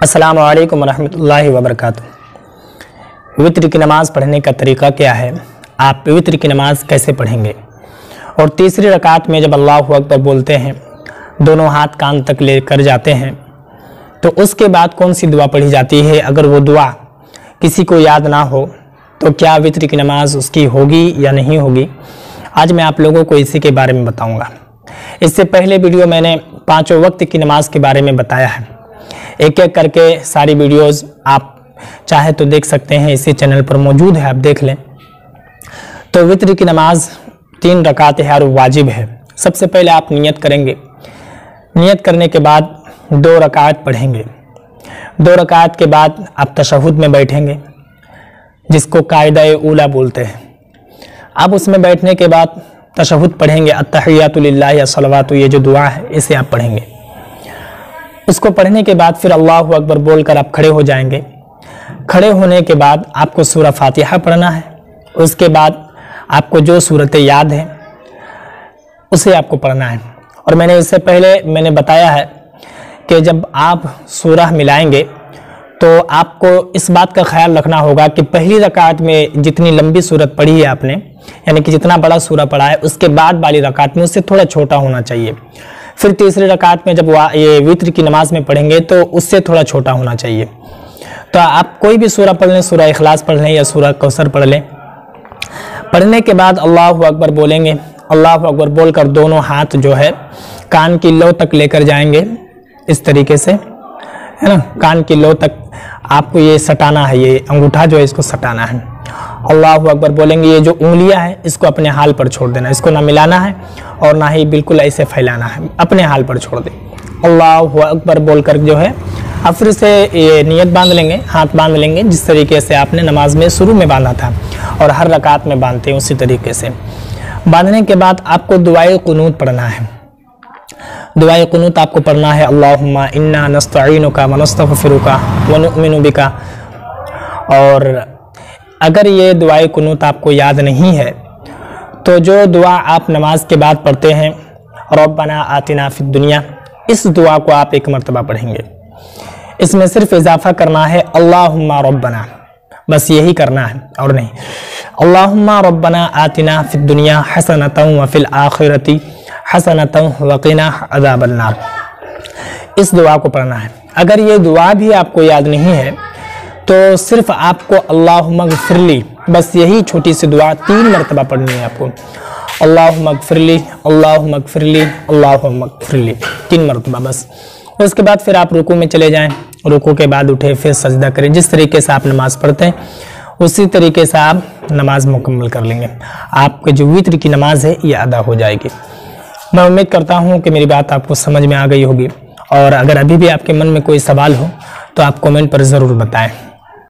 अस्सलामु अलैकुम रहमतुल्लाहि व बरकातुहू। वित्र की नमाज़ पढ़ने का तरीक़ा क्या है, आप वित्र की नमाज़ कैसे पढ़ेंगे। और तीसरी रकात में जब अल्लाहु अकबर बोलते हैं, दोनों हाथ कान तक लेकर जाते हैं, तो उसके बाद कौन सी दुआ पढ़ी जाती है। अगर वो दुआ किसी को याद ना हो तो क्या वित्र की नमाज़ उसकी होगी या नहीं होगी, आज मैं आप लोगों को इसी के बारे में बताऊंगा। इससे पहले वीडियो मैंने पाँचों वक्त की नमाज के बारे में बताया है। एक एक करके सारी वीडियोस आप चाहे तो देख सकते हैं, इसी चैनल पर मौजूद है, आप देख लें। तो वित्र की नमाज 3 रकात है और वाजिब है। सबसे पहले आप नियत करेंगे, नियत करने के बाद 2 रकात पढ़ेंगे। 2 रकात के बाद आप तशहुद में बैठेंगे, जिसको कायदा ऊला बोलते हैं। अब उसमें बैठने के बाद तशहुद पढ़ेंगे, अत्तहियातु लिल्लाहि अस्सलावातु, ये जो दुआ है इसे आप पढ़ेंगे। उसको पढ़ने के बाद फिर अल्लाहु अकबर बोलकर आप खड़े हो जाएंगे। खड़े होने के बाद आपको सूरह फातिहा पढ़ना है। उसके बाद आपको जो सूरतें याद हैं उसे आपको पढ़ना है। और मैंने इससे पहले बताया है कि जब आप सूरह मिलाएंगे तो आपको इस बात का ख्याल रखना होगा कि पहली रकात में जितनी लंबी सूरत पढ़ी है आपने, यानी कि जितना बड़ा सूरह पढ़ा है, उसके बाद वाली रकात में उससे थोड़ा छोटा होना चाहिए। फिर तीसरी रकात में जब ये वित्र की नमाज में पढ़ेंगे तो उससे थोड़ा छोटा होना चाहिए। तो आप कोई भी सूरह पढ़ लें, सूरह इखलास पढ़ लें या सूरह कौसर पढ़ लें। पढ़ने के बाद अल्लाहु अकबर बोलेंगे। अल्लाहु अकबर बोलकर दोनों हाथ जो है कान की लो तक लेकर जाएंगे, इस तरीके से, है ना। कान की लो तक आपको ये सटाना है, ये अंगूठा जो है इसको सटाना है। अल्लाहु अकबर बोलेंगे, ये जो उंगलियां हैं इसको अपने हाल पर छोड़ देना, इसको ना मिलाना है और ना ही बिल्कुल ऐसे फैलाना है, अपने हाल पर छोड़ दे। अल्लाहु अकबर बोलकर जो है अब फिर से ये नियत बांध लेंगे, हाथ बांध लेंगे, जिस तरीके से आपने नमाज में शुरू में बांधा था और हर रकात में बांधते हैं उसी तरीके से। बांधने के बाद आपको दुआए कुनूत पढ़ना है। दुआए कुनूत आपको पढ़ना है, अल्लाहुम्मा इन्ना नस्तईनुका व नस्तगफिरुका व नुमिनु बिका। और अगर ये दुआए कुनूत आपको याद नहीं है तो जो दुआ आप नमाज के बाद पढ़ते हैं, रब्बना आतिना फिद दुनिया, इस दुआ को आप 1 मरतबा पढ़ेंगे। इसमें सिर्फ इजाफा करना है अल्लाहुम्मा रब्बना, बस यही करना है और नहीं। अल्लाहुम्मा रब्बना आतिना फिद दुनिया हसनतन व फिल आखिरती हसनतन व क़िना अज़ाबन नार, इस दुआ को पढ़ना है। अगर ये दुआ भी आपको याद नहीं है तो सिर्फ आपको अल्लाहुम्मा ग़फ़िरली, बस यही छोटी सी दुआ 3 मरतबा पढ़नी है आपको। अल्लाहुम्मा ग़फ़िरली, अल्लाहुम्मा ग़फ़िरली, अल्लाहुम्मा ग़फ़िरली, 3 मरतबा बस। उसके बाद फिर आप रुकू में चले जाएं, रुकू के बाद उठे, फिर सजदा करें। जिस तरीके से आप नमाज़ पढ़ते हैं उसी तरीके से आप नमाज मुकम्मल कर लेंगे। आपके जो वित्र की नमाज है ये अदा हो जाएगी। मैं उम्मीद करता हूँ कि मेरी बात आपको समझ में आ गई होगी। और अगर अभी भी आपके मन में कोई सवाल हो तो आप कमेंट पर ज़रूर बताएं।